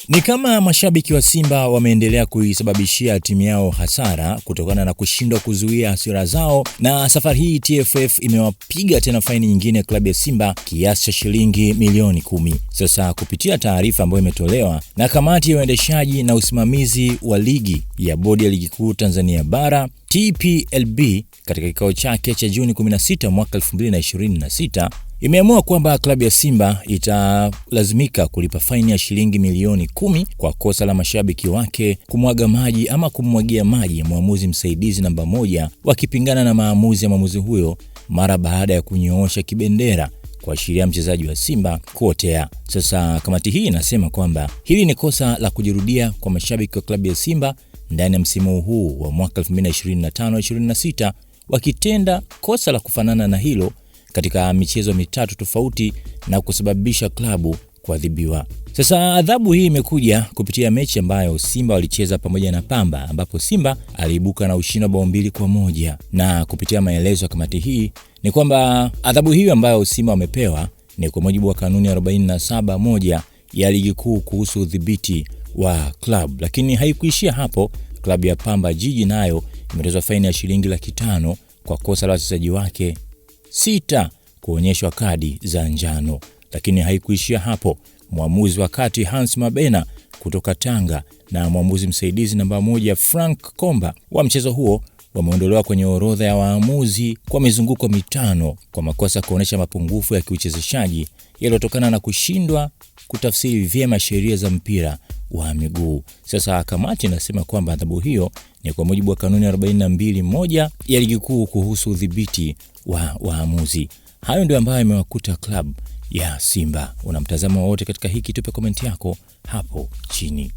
Ni kama mashabiki wa Simba wameendelea kuisababishia timu yao hasara kutokana na kushindwa kuzuia hasira zao, na safari hii TFF imewapiga tena faini nyingine klabu ya Simba kiasi cha shilingi milioni 10. Sasa kupitia taarifa ambayo imetolewa na kamati ya uendeshaji na usimamizi wa ligi ya bodi ya ligi kuu Tanzania bara TPLB katika kikao chake cha Juni 16 mwaka 2026 imeamua kwamba klabu ya Simba italazimika kulipa faini ya shilingi milioni 10 kwa kosa la mashabiki wake kumwaga maji ama kumwagia maji mwamuzi msaidizi namba 1 wakipingana na maamuzi ya mwamuzi huyo mara baada ya kunyoosha kibendera kuashiria mchezaji wa Simba kuotea. Sasa kamati hii inasema kwamba hili ni kosa la kujirudia kwa mashabiki wa klabu ya Simba ndani ya msimu huu wa mwaka 2025-26 wakitenda kosa la kufanana na hilo katika michezo mitatu tofauti na kusababisha klabu kuadhibiwa. Sasa adhabu hii imekuja kupitia mechi ambayo Simba walicheza pamoja na Pamba, ambapo Simba aliibuka na ushindi wa bao 2-1, na kupitia maelezo ya kamati hii ni kwamba adhabu hiyo ambayo Simba wamepewa ni kwa mujibu wa kanuni 47(1) ya ligi kuu kuhusu udhibiti wa klabu. Lakini haikuishia hapo. Klabu ya Pamba Jiji nayo imetozwa faini ya shilingi 500,000 kwa kosa la wachezaji wake 6 kuonyeshwa kadi za njano. Lakini haikuishia hapo. Mwamuzi wa kati Hans Mabena kutoka Tanga na mwamuzi msaidizi namba 1 Frank Komba wa mchezo huo wameondolewa kwenye orodha ya waamuzi kwa mizunguko 5 kwa makosa kuonesha mapungufu ya kiuchezeshaji yaliyotokana na kushindwa kutafsiri vyema sheria za mpira wa miguu. Sasa kamati inasema kwamba adhabu hiyo ni kwa mujibu wa kanuni 42(1) ya ligi kuu kuhusu udhibiti wa waamuzi. Hayo ndio ambayo imewakuta klabu ya Simba. Una mtazamo wote katika hiki? Tupe komenti yako hapo chini.